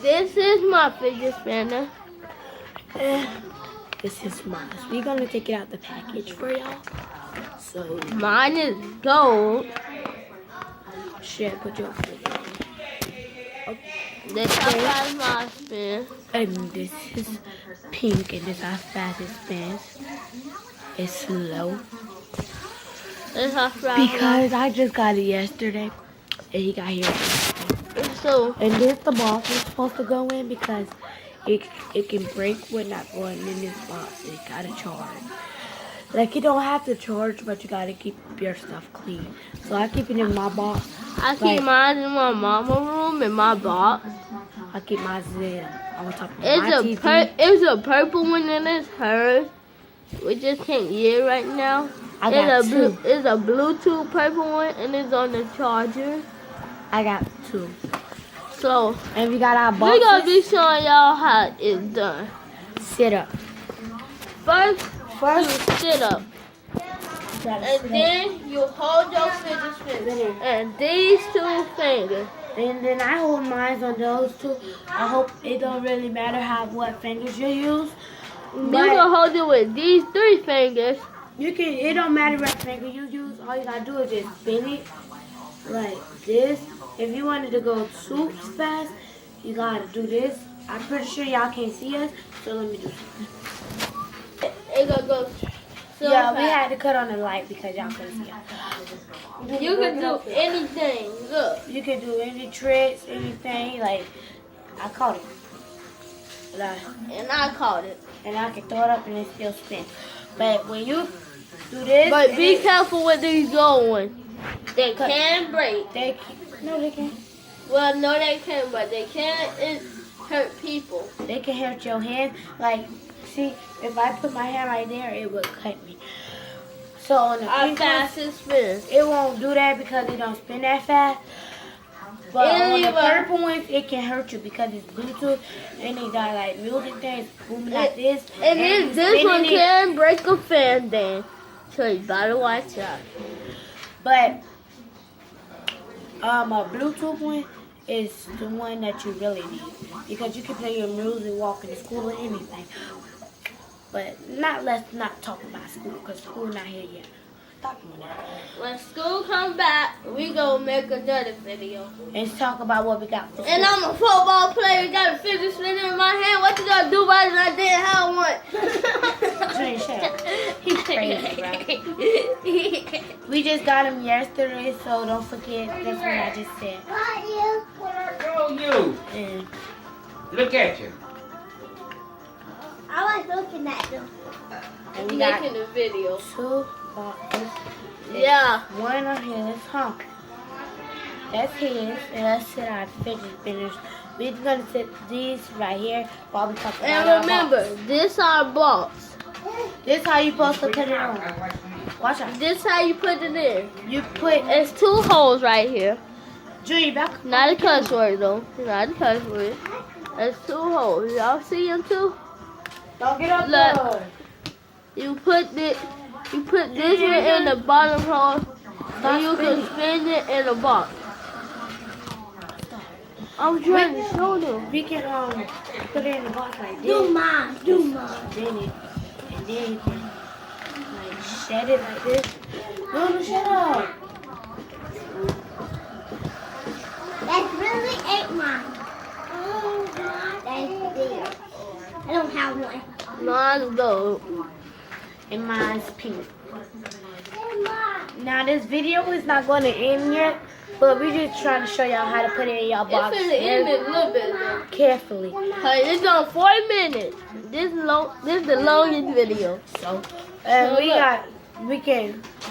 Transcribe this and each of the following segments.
This is my fidget spinner. This is mine. We're gonna take it out the package for y'all. So Mine is gold. shit, put your This is my spin. and this is pink, and this is how fast it spins. It's slow This is how because I just got it yesterday, and he got here. So And this the box is supposed to go in because it can break when not going in this box. It gotta charge. Like you don't have to charge, but you gotta keep your stuff clean. So I keep it in my box. I keep mine in my mama room in my box. I keep mine on top of my TV. It's a purple one and it's hers. We just can't get it right now. I got two. It's a Bluetooth purple one and it's on the charger. I got two. So And we got our we're boxes. gonna be showing y'all how it's done. Sit up. First First, you sit up. And then you hold your fidget spinner and these two fingers. And then I hold mine on those two. I hope it don't really matter what fingers you use. You can hold it with these three fingers. It don't matter what finger you use. All you gotta do is just spin it like this. If you wanted to go too fast, you gotta do this. I'm pretty sure y'all can't see us, so let me do something. It gonna go so Yeah, fast. we had to cut on the light because y'all couldn't see us. You can do anything. Look. You can do any tricks, anything. Like, I caught it. And I caught it. And I can throw it up and it still spins. But when you do this... But be careful with these going. They can break. No, they can't. Well, no, they can, but they can't hurt people. They can hurt your hand. Like, see, if I put my hand right there, it would cut me. So on the Our pink fastest spin. it won't do that because it don't spin that fast. But on the purple ones, it can hurt you because it's Bluetooth and it got like music things booming like this. And this one can break a fan then. So you gotta watch out. But a Bluetooth one is the one that you really need because you can play your music, walking to school, or anything. But let's not talk about school because school not here yet. Talk about that. When school comes back, we gonna make another video. And talk about what we got. For And I'm a football player, got a fidget spinner in my hand. What you gonna do about it? I didn't have one. Junior, shut up. He's crazy, bro. We just got him yesterday, so don't forget. That's what I just said. Go you. And Look at you. I like looking at them. and we got Making a video. two boxes. Yeah. One of his, That's his, and that's our fidget spinners. We're gonna set these right here while we talk about And our remember, box. this our box. This how you supposed to put it on. Watch out. This how you put it in. You put It's two holes right here. Junior back. Not a cuss word though. Not a cuss word. There's two holes. Y'all see them too? Don't get up Look. there. You put this one in the bottom hole, and you can spin it in the box. I'm trying to show them. We can put it in the box like this. Do mine. Then you can like shed it like this. No, shut up. That really ain't mine. That's there. I don't have one. Mine's gold. And mine's pink. Now this video is not going to end yet, but we're just trying to show y'all how to put it in y'all box It's gonna end in a little bit though. carefully. Hey, it's on 40 minutes. This is the longest video. So, So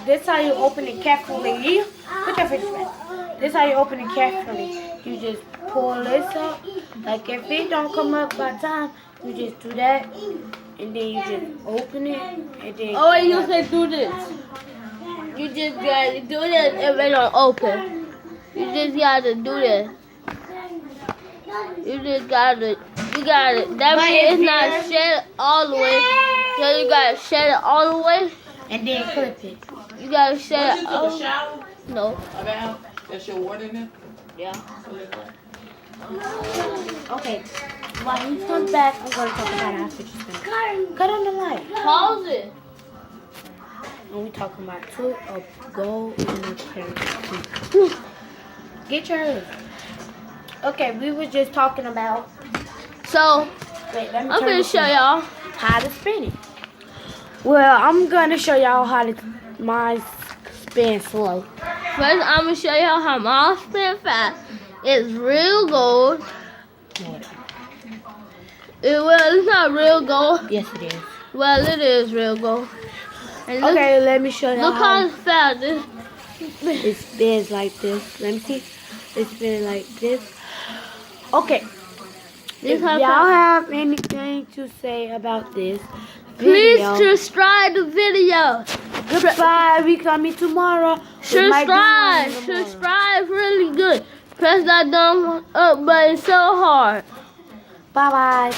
this how you open it carefully. Put your fidget back. This how you open it carefully. You just pull this up. Like if it don't come up by time, you just do that. And then you just open it. And then Oh, wait, you say do this. You just gotta do this if it don't open. You just gotta do this. You got it. That means it's not shed all the way. So you gotta shed it all the way. and then clip it. You gotta shed it You took all. a shower? No. About that's your water in there? Yeah. Okay. While he comes back, I'm gonna talk about our fidget spinner. Cut on the light. Pause it. And we talking about two of gold and a pink. Get yours. Okay, we were just talking about. So, Wait, let me I'm turn gonna this show on. y'all. How to spin it. Well, I'm gonna show y'all how to mine spin slow. First, I'm gonna show y'all how my spin fast. It's real gold. It's not real gold. Yes, it is. Well, it is real gold. And look, Okay, let me show y'all look how fast it spins like this. Let me see. It spins like this. Okay. This If how y'all fast. have anything to say about this Please video, subscribe the video. goodbye. We coming tomorrow. We might do one tomorrow. Subscribe really good. Press that thumb up button so hard. Bye bye.